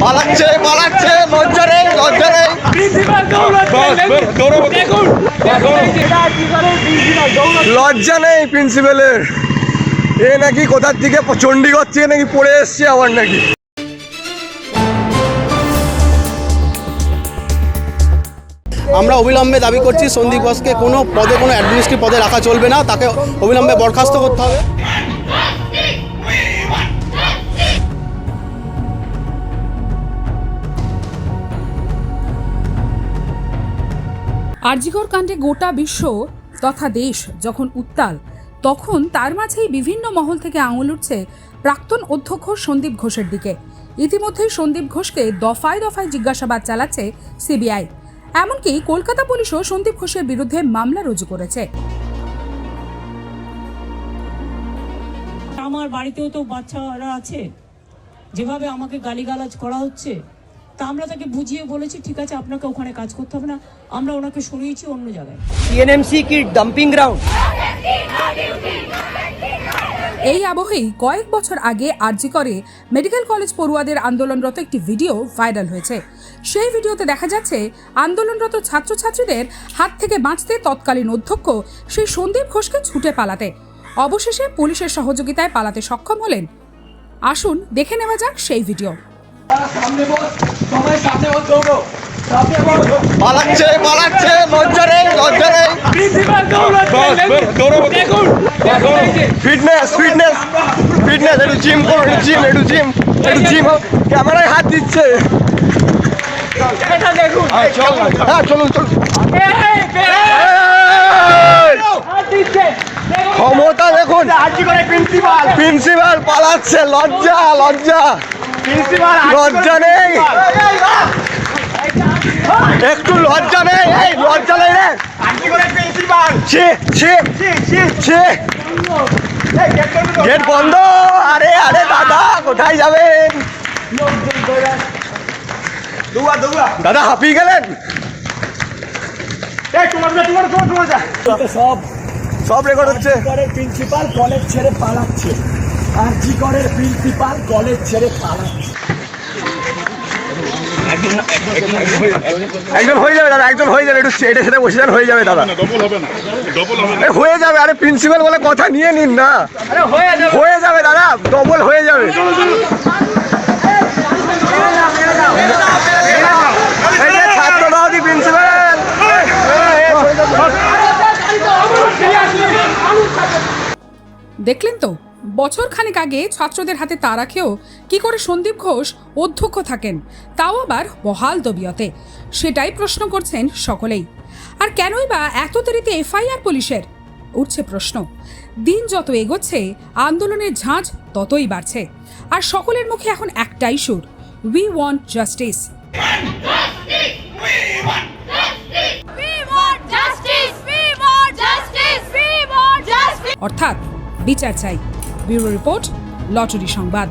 পালাচ্ছে পালাচ্ছে, লজ্জা নেই লজ্জা নেই। লজ্জা নেই প্রিন্সিপালের। এ নাকি কোথার থেকে চণ্ডীগড় থেকে নাকি পড়ে এসছে আবার নাকি। আমরা অবিলম্বে দাবি করছি সন্দীপ ঘোষকে কোনো পদে, কোনো অ্যাডমিনিস্ট্রেটিভ পদে রাখা চলবে না, তাকে অবিলম্বে বরখাস্ত করতে হবে। আরজিকর কাণ্ডে গোটা বিশ্ব তথা দেশ যখন উত্তাল, তখন তার মাঝেই বিভিন্ন মহল থেকে আঙুল উঠছে প্রাক্তন অধ্যক্ষ সন্দীপ ঘোষের দিকে। ইতিমধ্যেই সন্দীপ ঘোষকে দফায় দফায় জিজ্ঞাসাবাদ চালাচ্ছে সিবিআই। এমনকি কলকাতা পুলিশও সন্দীপ ঘোষের বিরুদ্ধে মামলা রুজু করেছে। আমার বাড়িতেও তো বাচ্চারা আছে, যেভাবে আমাকে গালিগালাজ করা হচ্ছে, তা আমরা তাকে বুঝিয়ে বলেছি ঠিক আছে আপনাকে ওখানে কাজ করতে হবে না, আমরা ওনাকে সরিয়েছি অন্য জায়গায়। টিএনএমসি কি ডাম্পিং গ্রাউন্ড? এই আবহেই কয়েক বছর আগে আরজিকরে মেডিকেল কলেজ পড়ুয়াদের আন্দোলনরত একটি ভিডিও ভাইরাল হয়েছে। সেই ভিডিওতে দেখা যাচ্ছে আন্দোলনরত ছাত্রছাত্রীদের হাত থেকে বাঁচতে তৎকালীন অধ্যক্ষ সেই সন্দীপ ঘোষকে ছুটে পালাতে। অবশেষে পুলিশের সহযোগিতায় পালাতে সক্ষম হলেন। আসুন দেখে নেওয়া যাক সেই ভিডিও। পালাচ্ছে পালাচ্ছে, লজ্জা নেই লজ্জা নেই। ফিটনেস ফিটনেস ফিটনেস, একটু জিম করো, একটু জিম একটু জিম একটু জিম। ক্যামেরায় হাত দিচ্ছে। হ্যাঁ চলুন চলুন। ক্ষমতা দেখুন, প্রিন্সিপাল পালাচ্ছে। লজ্জা লজ্জা লজ্জা নেই, একটু লজ্জা নেই। এই লজ্জা নেই রে। গেট বন্ধ। আরে আরে দাদা কোথায় যাবেন? দাদা হাঁপিয়ে গেলেন। সব রেকর্ড হচ্ছে। প্রিন্সিপাল কলেজ ছেড়ে পালাচ্ছে। আরজিকরের প্রিন্সিপাল কলেজ ছেড়ে পালাচ্ছে। একজন হয়ে যাবে দাদা, একজন হয়ে যাবে। একটু স্টেটে সেটা বসে যান, হয়ে যাবে দাদা। হয়ে যাবে। আরে প্রিন্সিপাল বলে কথা নিয়ে নিন না। হয়ে যাবে দাদা, ডবল হয়ে যাবে। ছাত্ররাও দি প্রিন্সিপাল। দেখলেন তো, বছর খানেক আগে ছাত্রদের হাতে তাড়া খেয়েও কি করে সন্দীপ ঘোষ অধ্যক্ষ থাকেন, তাও আবার বহাল তবিয়তে। সেটাই প্রশ্ন করছেন সকলেই। আর কেনই বা এত দেরিতে এফআইআর পুলিশের, উঠছে প্রশ্ন। দিন যত এগোচ্ছে আন্দোলনের ঝাঁঝ ততই বাড়ছে। আর সকলের মুখে এখন একটাই সুর, উই ওয়ান্ট জাস্টিস। অর্থাৎ বিচার চাই। ব্যুরো রিপোর্ট, লটারি সংবাদ।